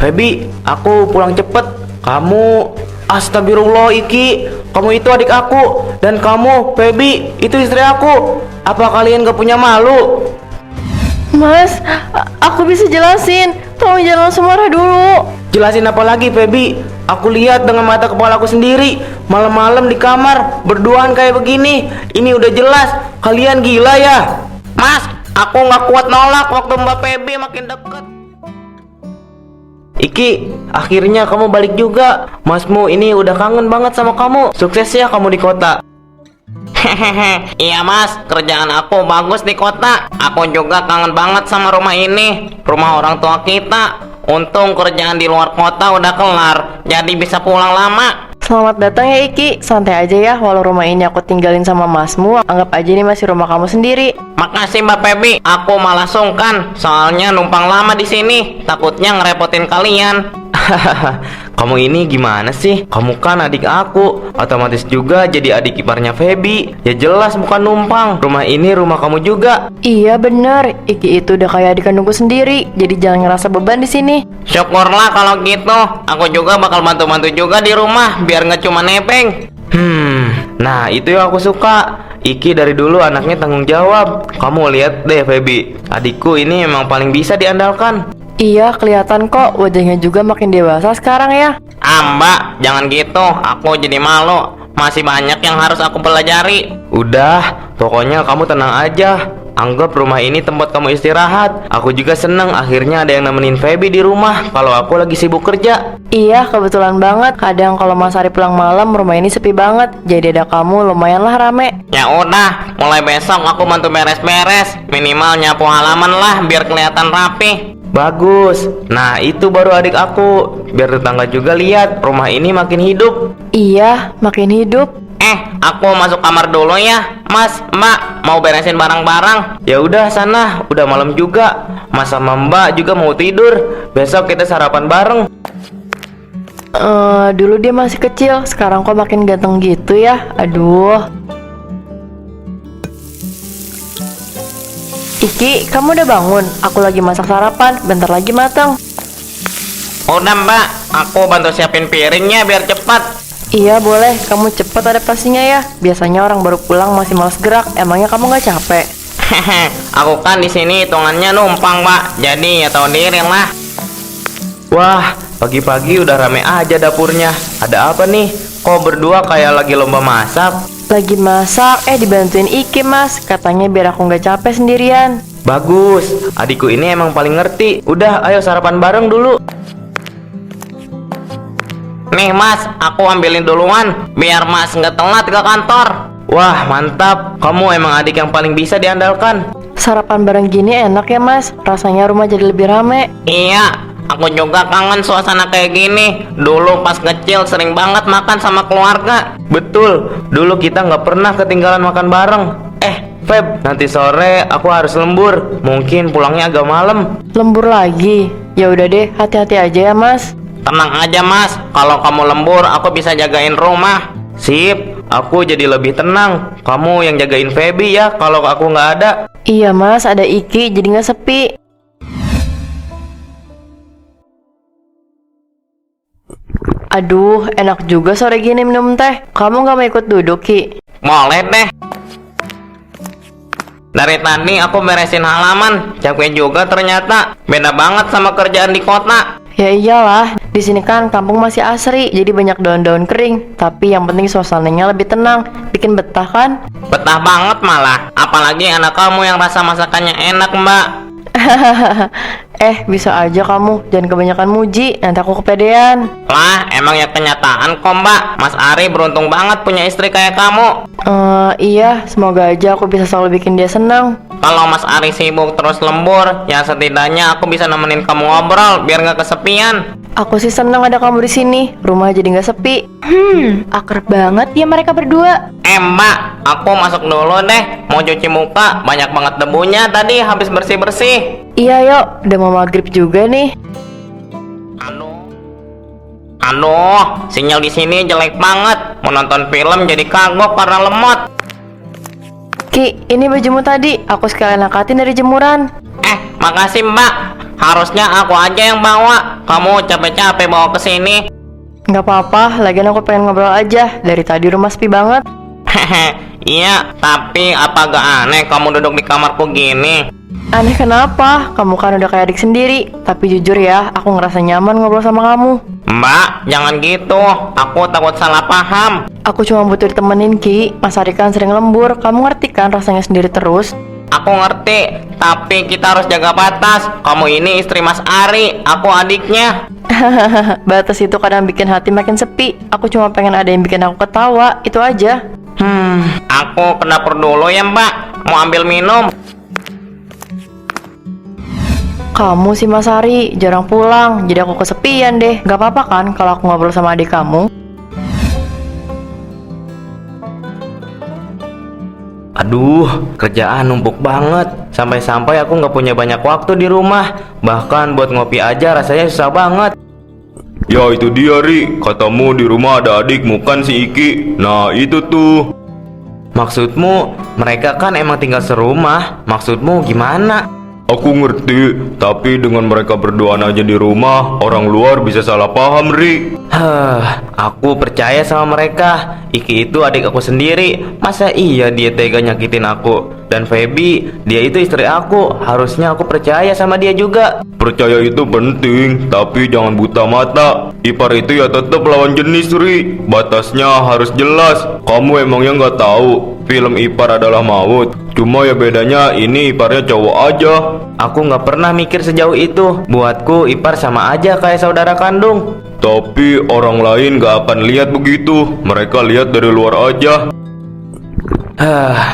Feby, aku pulang cepet. Kamu, astagfirullah Iki, kamu itu adik aku. Dan kamu, Feby, itu istri aku. Apa kalian gak punya malu? Mas, aku bisa jelasin. Tolong jangan langsung marah dulu. Jelasin apa lagi, Feby? Aku lihat dengan mata kepala aku sendiri. Malam-malam di kamar, berduaan kayak begini. Ini udah jelas, kalian gila ya. Mas, aku gak kuat nolak waktu Mbak Feby makin deket. Iki, akhirnya kamu balik juga. Masmu ini udah kangen banget sama kamu. Sukses ya kamu di kota. Hehehe, iya mas, kerjaan aku bagus di kota. Aku juga kangen banget sama rumah ini, rumah orang tua kita. Untung kerjaan di luar kota udah kelar, jadi bisa pulang lama. Selamat datang ya Iki. Santai aja ya, walau rumah ini aku tinggalin sama masmu, anggap aja ini masih rumah kamu sendiri. Makasih Mbak Feby, aku malah sungkan, soalnya numpang lama di sini, takutnya ngerepotin kalian. Kamu ini gimana sih? Kamu kan adik aku, otomatis juga jadi adik iparnya Feby. Ya jelas bukan numpang. Rumah ini rumah kamu juga. Iya bener, Iki itu udah kayak adik kandungku sendiri, jadi jangan ngerasa beban di sini. Syukurlah kalau gitu. Aku juga bakal bantu-bantu juga di rumah, biar nggak cuma nebeng. Nah itu yang aku suka. Iki dari dulu anaknya tanggung jawab. Kamu lihat deh Feby, adikku ini emang paling bisa diandalkan. Iya, kelihatan kok wajahnya juga makin dewasa sekarang ya. Mbak, jangan gitu. Aku jadi malu. Masih banyak yang harus aku pelajari. Udah, pokoknya kamu tenang aja. Anggap rumah ini tempat kamu istirahat. Aku juga seneng akhirnya ada yang nemenin Feby di rumah kalau aku lagi sibuk kerja. Iya, kebetulan banget. Kadang kalau Mas Ari pulang malam, rumah ini sepi banget. Jadi ada kamu lumayanlah rame. Ya udah, mulai besok aku bantu beres-beres. Minimal nyapu halaman lah biar kelihatan rapi. Bagus. Nah, itu baru adik aku. Biar tetangga juga lihat rumah ini makin hidup. Iya, makin hidup. Aku masuk kamar dulu ya. Mas, Mbak, mau beresin barang-barang. Ya udah sana, udah malam juga. Mas sama Mbak juga mau tidur. Besok kita sarapan bareng. Dulu dia masih kecil, sekarang kok makin ganteng gitu ya. Aduh. Iki, kamu udah bangun? Aku lagi masak sarapan, bentar lagi matang. Udah Mbak, aku bantu siapin piringnya biar cepat. Iya boleh, kamu cepet adaptasinya ya. Biasanya orang baru pulang masih malas gerak. Emangnya kamu nggak capek? Aku kan di sini hitungannya numpang Mbak, jadi ya tahu diri lah. Wah, pagi-pagi udah rame aja dapurnya. Ada apa nih? Kok berdua kayak lagi lomba masak? Lagi masak, dibantuin Iki mas. Katanya biar aku nggak capek sendirian. Bagus, adikku ini emang paling ngerti. Udah, ayo sarapan bareng dulu. Nih mas, aku ambilin duluan biar mas nggak telat ke kantor. Wah mantap, kamu emang adik yang paling bisa diandalkan. Sarapan bareng gini enak ya mas. Rasanya rumah jadi lebih rame. Iya, aku juga kangen suasana kayak gini. Dulu pas kecil sering banget makan sama keluarga. Betul, dulu kita nggak pernah ketinggalan makan bareng. Feb, nanti sore aku harus lembur. Mungkin pulangnya agak malam. Lembur lagi? Ya udah deh, hati-hati aja ya mas. Tenang aja mas, kalau kamu lembur aku bisa jagain rumah. Sip, aku jadi lebih tenang. Kamu yang jagain Feby ya kalau aku nggak ada. Iya mas, ada Iki jadi nggak sepi. Aduh, enak juga sore gini minum teh. Kamu nggak mau ikut duduk Ki? Boleh deh. Dari tadi aku beresin halaman, capek juga ternyata. Beda banget sama kerjaan di kota. Ya iyalah, di sini kan kampung masih asri, jadi banyak daun-daun kering. Tapi yang penting suasananya lebih tenang, bikin betah kan? Betah banget malah, apalagi anak kamu yang rasa masakannya enak Mbak. Bisa aja kamu, jangan kebanyakan muji, nanti aku kepedean. Lah, emang ya kenyataan kok Mbak. Mas Ari beruntung banget punya istri kayak kamu. Iya, semoga aja aku bisa selalu bikin dia senang. Kalau Mas Ari sibuk terus lembur, ya setidaknya aku bisa nemenin kamu ngobrol biar nggak kesepian. Aku sih senang ada kamu di sini, rumah jadi nggak sepi. Akrab banget ya mereka berdua. Mbak, aku masuk dulu deh. Mau cuci muka, banyak banget debunya tadi habis bersih-bersih. Iya yuk, udah mau maghrib juga nih. Aduh, sinyal di sini jelek banget. Mau nonton film jadi kagok karena lemot. Ki, ini bajumu tadi, aku sekalian angkatin dari jemuran. Makasih Mbak. Harusnya aku aja yang bawa. kamu capek-capek bawa ke sini. Nggak apa-apa, lagian aku pengen ngobrol aja. Dari tadi rumah sepi banget. Hehe, iya, tapi apa gak aneh kamu duduk di kamarku gini? Aneh kenapa? Kamu kan udah kayak adik sendiri. Tapi jujur ya, aku ngerasa nyaman ngobrol sama kamu. Mbak, jangan gitu. Aku takut salah paham. Aku cuma butuh ditemenin, Ki. Mas Ari kan sering lembur. Kamu ngerti kan rasanya sendiri terus? Aku ngerti, tapi kita harus jaga batas. Kamu ini istri Mas Ari, aku adiknya. Batas itu kadang bikin hati makin sepi. Aku cuma pengen ada yang bikin aku ketawa. Itu aja. Aku ke dapur dulu ya Mbak. Mau ambil minum. Kamu sih Mas Ari, jarang pulang. Jadi aku kesepian deh. Gak apa-apa kan kalau aku ngobrol sama adik kamu? Aduh, kerjaan numpuk banget. Sampai-sampai aku nggak punya banyak waktu di rumah. Bahkan buat ngopi aja rasanya susah banget. Ya itu dia Ri, katamu di rumah ada adikmu kan si Iki. Nah itu tuh. Maksudmu, mereka kan emang tinggal serumah. Maksudmu gimana? Aku ngerti, tapi dengan mereka berduaan aja di rumah, orang luar bisa salah paham Ri. Aku percaya sama mereka. Iki itu adik aku sendiri. Masa iya dia tega nyakitin aku? Dan Feby, dia itu istri aku. Harusnya aku percaya sama dia juga. Percaya itu penting, tapi jangan buta mata. Ipar itu ya tetap lawan jenis Ri. Batasnya harus jelas. Kamu emangnya nggak tahu film ipar adalah maut? Cuma ya bedanya ini iparnya cowok aja. Aku nggak pernah mikir sejauh itu. Buatku ipar sama aja kayak saudara kandung. Tapi orang lain gak akan lihat begitu. Mereka lihat dari luar aja.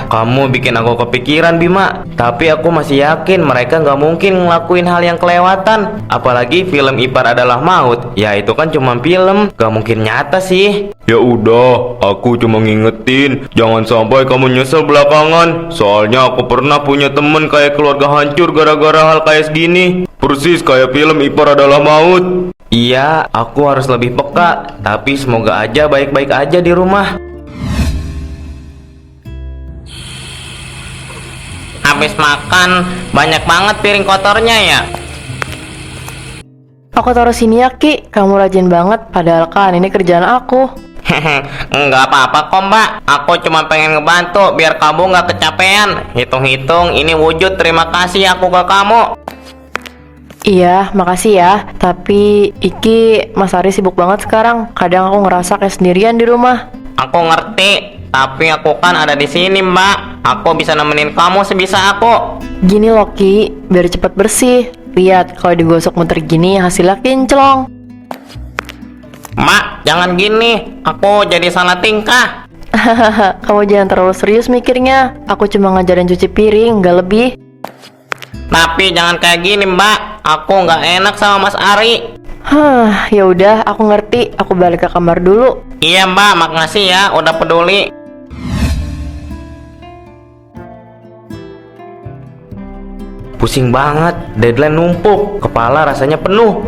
Kamu bikin aku kepikiran Bima. Tapi aku masih yakin mereka nggak mungkin ngelakuin hal yang kelewatan. Apalagi film ipar adalah maut. Ya itu kan cuma film, gak mungkin nyata sih. Ya udah, aku cuma ngingetin, jangan sampai kamu nyesel belakangan. Soalnya aku pernah punya temen kayak keluarga hancur gara-gara hal kayak segini. Persis kayak film ipar adalah maut. Iya, aku harus lebih peka. Tapi semoga aja baik-baik aja di rumah. Habis makan, banyak banget piring kotornya ya. Aku taruh sini ya Ki. Kamu rajin banget. Padahal kan ini kerjaan aku. Enggak apa-apa kok Mbak. Aku cuma pengen ngebantu biar kamu nggak kecapean. Hitung-hitung ini wujud terima kasih aku ke kamu. Iya, makasih ya. Tapi Iki, Mas Ari sibuk banget sekarang. Kadang aku ngerasa kayak sendirian di rumah. Aku ngerti, tapi aku kan ada di sini Mbak. Aku bisa nemenin kamu sebisa aku. Gini loh Ki, biar cepet bersih. Lihat, kalau digosok muter gini hasilnya kinclong. Mbak, jangan gini. Aku jadi salah tingkah. Kamu jangan terlalu serius mikirnya. Aku cuma ngajarin cuci piring, nggak lebih. Tapi jangan kayak gini Mbak. Aku nggak enak sama Mas Ari. Ya udah, aku ngerti. Aku balik ke kamar dulu. Iya Mbak, makasih ya udah peduli. Pusing banget, deadline numpuk, kepala rasanya penuh.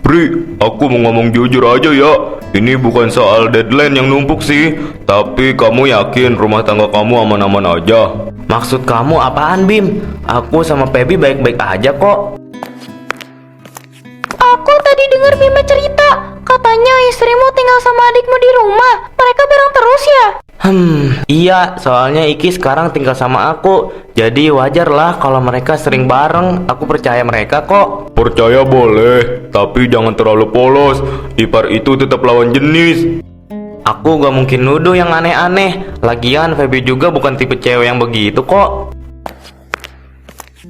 Pri, aku mau ngomong jujur aja ya. Ini bukan soal deadline yang numpuk sih. Tapi kamu yakin rumah tangga kamu aman-aman aja? Maksud kamu apaan Bim? Aku sama Feby baik-baik aja kok. Aku tadi dengar Bima cerita, katanya istrimu tinggal sama adikmu di rumah. Mereka bareng terus ya? Iya, soalnya Iki sekarang tinggal sama aku. Jadi wajar lah kalau mereka sering bareng. Aku percaya mereka kok. Percaya boleh, tapi jangan terlalu polos. Ipar itu tetap lawan jenis. Aku gak mungkin nuduh yang aneh-aneh. Lagian Feby juga bukan tipe cewek yang begitu kok.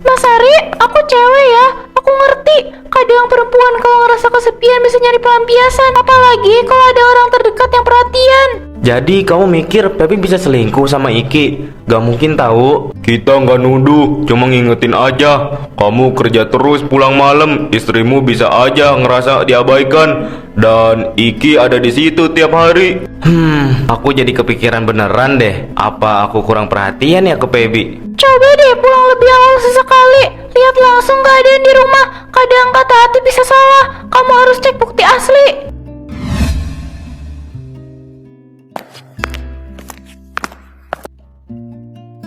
Mas Ari, aku cewek ya. Aku ngerti. Kadang perempuan kalau ngerasa kesepian bisa nyari pelampiasan. Apalagi kalau ada orang terdekat yang perhatian. Jadi kamu mikir Feby bisa selingkuh sama Iki? Gak mungkin tahu. Kita nggak nuduh, cuma ngingetin aja. Kamu kerja terus pulang malam, istrimu bisa aja ngerasa diabaikan. Dan Iki ada di situ tiap hari. Aku jadi kepikiran beneran deh. Apa aku kurang perhatian ya ke Feby? Coba deh pulang lebih awal sesekali. Lihat langsung keadaan di rumah. Kadang kata hati bisa salah. Kamu harus cek bukti asli.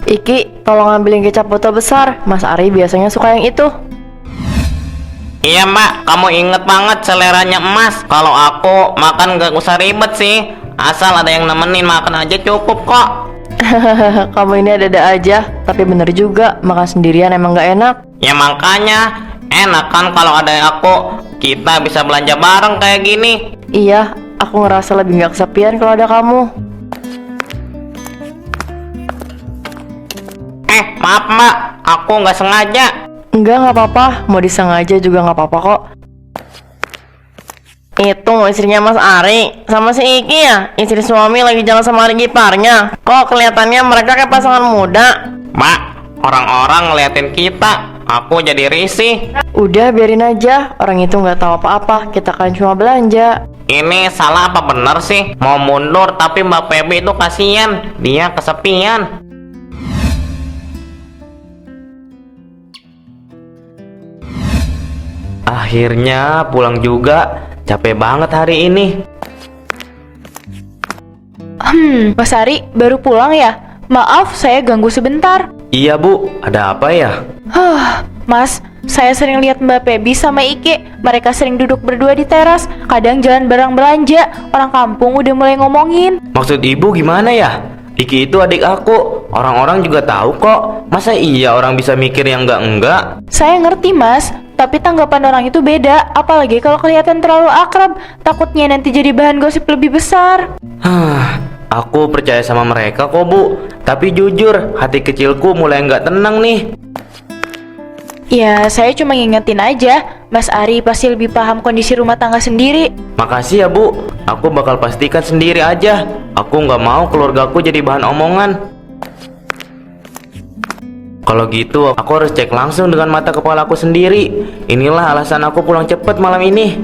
Iki, tolong ambilin kecap botol besar. Mas Ari biasanya suka yang itu. Iya mbak, kamu inget banget seleranya emas. Kalau aku makan gak usah ribet sih, asal ada yang nemenin makan aja cukup kok. Kamu ini ada-ada aja, tapi bener juga, makan sendirian emang gak enak. Ya makanya enak kan kalau ada aku, kita bisa belanja bareng kayak gini. Iya, aku ngerasa lebih gak kesepian kalau ada kamu. Maaf mbak, aku nggak sengaja. Enggak, nggak apa-apa. Mau disengaja juga nggak apa-apa kok. Itu istrinya Mas Ari sama si Iki ya? Istri suami lagi jalan sama adik iparnya. Kok kelihatannya mereka kayak pasangan muda? Mbak, orang-orang ngeliatin kita, aku jadi risih. Udah biarin aja, orang itu nggak tahu apa-apa. Kita kan cuma belanja. Ini salah apa bener sih? Mau mundur tapi Mbak Feby itu kasihan, dia kesepian. Akhirnya pulang juga, capek banget hari ini. Mas Ari, baru pulang ya? Maaf, saya ganggu sebentar. Iya bu, ada apa ya? Mas, saya sering lihat Mbak Feby sama Ike. Mereka sering duduk berdua di teras. Kadang jalan bareng belanja. Orang kampung udah mulai ngomongin. Maksud ibu gimana ya? Iki itu adik aku, orang-orang juga tahu kok. Masa iya orang bisa mikir yang enggak? Saya ngerti mas, tapi tanggapan orang itu beda. Apalagi kalau kelihatan terlalu akrab. Takutnya nanti jadi bahan gosip lebih besar. Aku percaya sama mereka kok bu. Tapi jujur, hati kecilku mulai nggak tenang nih. Ya, saya cuma ngingetin aja. Mas Ari pasti lebih paham kondisi rumah tangga sendiri. Makasih ya bu, aku bakal pastikan sendiri aja. Aku nggak mau keluargaku jadi bahan omongan. Kalau gitu, aku harus cek langsung dengan mata kepala aku sendiri. Inilah alasan aku pulang cepet malam ini.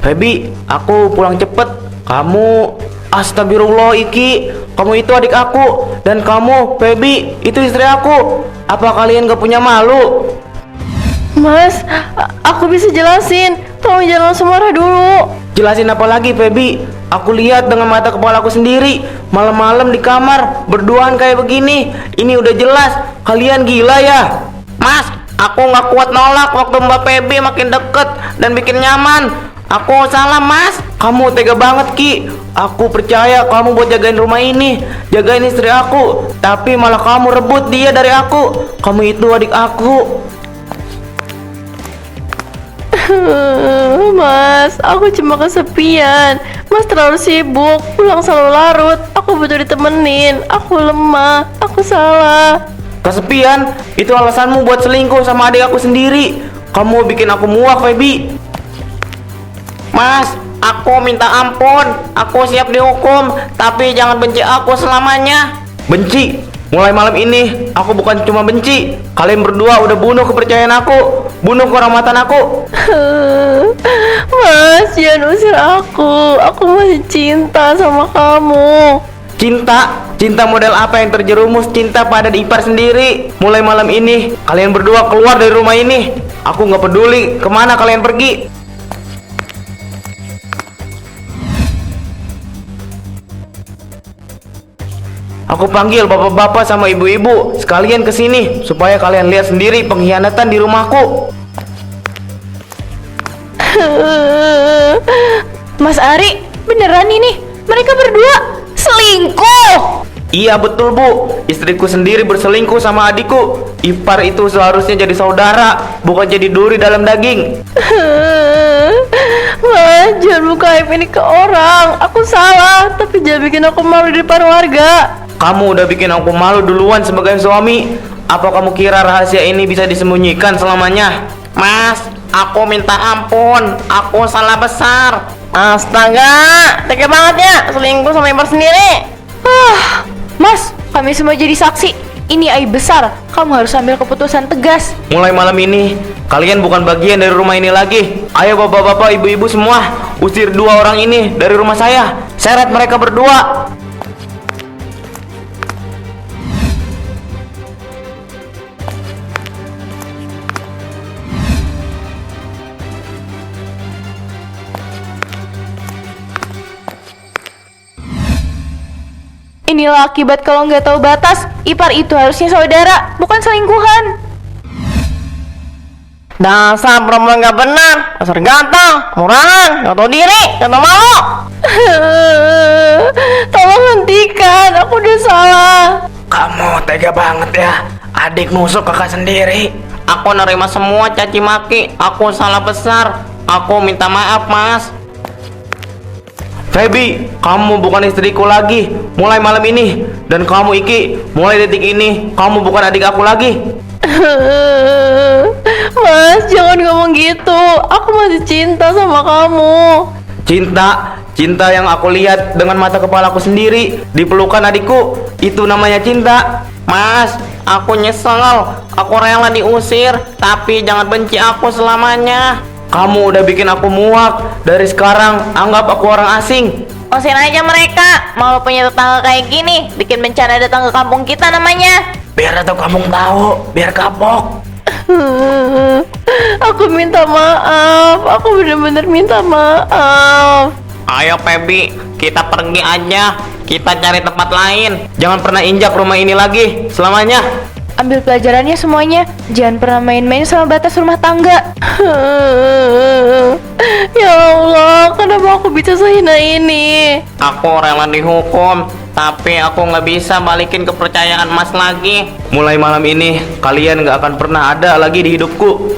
Feby, aku pulang cepet. Kamu, astagfirullah Iki, kamu itu adik aku. Dan kamu, Feby, itu istri aku. Apa kalian gak punya malu? Mas, aku bisa jelasin. Tolong jangan langsung marah dulu. Jelasin apa lagi Feby? Aku lihat dengan mata kepala aku sendiri. Malam-malam di kamar, berduaan kayak begini. Ini udah jelas, kalian gila ya? Mas, aku gak kuat nolak waktu Mbak Feby makin deket dan bikin nyaman. Aku salah mas, kamu tega banget Ki. Aku percaya kamu buat jagain rumah ini, jagain istri aku, tapi malah kamu rebut dia dari aku. Kamu itu adik aku. Mas, aku cuma kesepian. Mas terlalu sibuk, pulang selalu larut. Aku butuh ditemenin. Aku lemah, aku salah. Kesepian? Itu alasanmu buat selingkuh sama adik aku sendiri. Kamu bikin aku muak Feby. Mas, aku minta ampun. Aku siap dihukum, tapi jangan benci aku selamanya. Benci? Mulai malam ini, aku bukan cuma benci. Kalian berdua udah bunuh kepercayaan aku, bunuh kehormatan aku. Mas, jangan usir aku. Aku masih cinta sama kamu. Cinta? Cinta model apa yang terjerumus cinta pada ipar sendiri? Mulai malam ini, kalian berdua keluar dari rumah ini. Aku nggak peduli kemana kalian pergi. Aku panggil bapak-bapak sama ibu-ibu sekalian ke sini supaya kalian lihat sendiri pengkhianatan di rumahku. Mas Ari, beneran ini? Mereka berdua selingkuh? Iya betul bu, istriku sendiri berselingkuh sama adikku. Ipar itu seharusnya jadi saudara, bukan jadi duri dalam daging. Mas, jangan buka aib ini ke orang. Aku salah, tapi jangan bikin aku malu di depan warga. Kamu udah bikin aku malu duluan sebagai suami. Apa kamu kira rahasia ini bisa disembunyikan selamanya? Mas, aku minta ampun. Aku salah besar. Astaga, tega banget ya, selingkuh sama ipar sendiri. Mas, kami semua jadi saksi. Ini aib besar. Kamu harus ambil keputusan tegas. Mulai malam ini, kalian bukan bagian dari rumah ini lagi. Ayo bapak-bapak, ibu-ibu semua, usir dua orang ini dari rumah saya. Seret mereka berdua. Ini Inilah akibat kalau nggak tahu batas. Ipar itu harusnya saudara, bukan selingkuhan. Dasar perempuan gak benar, dasar ganteng, murahan, gak tahu diri, gak tahu malu. Tolong hentikan, aku udah salah. Kamu tega banget ya, adik nusuk kakak sendiri. Aku nerima semua caci maki, aku salah besar. Aku minta maaf, Mas. Feby, kamu bukan istriku lagi mulai malam ini. Dan kamu Iki, mulai detik ini kamu bukan adik aku lagi. Mas, jangan ngomong gitu. Aku masih cinta sama kamu. Cinta yang aku lihat dengan mata kepalaku sendiri. Dipelukan adikku, itu namanya cinta. Mas, aku nyesel. Aku rela diusir, tapi jangan benci aku selamanya. Kamu udah bikin aku muak. Dari sekarang, anggap aku orang asing. Usir aja mereka. Mau punya tetangga kayak gini, bikin bencana datang ke kampung kita namanya. Biar atau kamu tahu, biar kapok. Aku minta maaf. Aku bener-bener minta maaf. Ayo Feby, kita pergi aja. Kita cari tempat lain. Jangan pernah injak rumah ini lagi selamanya. Ambil pelajarannya semuanya. Jangan pernah main-main sama batas rumah tangga. Ya Allah, kenapa aku bisa sehina ini? Aku rela dihukum, tapi aku nggak bisa balikin kepercayaan Mas lagi. Mulai malam ini, kalian nggak akan pernah ada lagi di hidupku.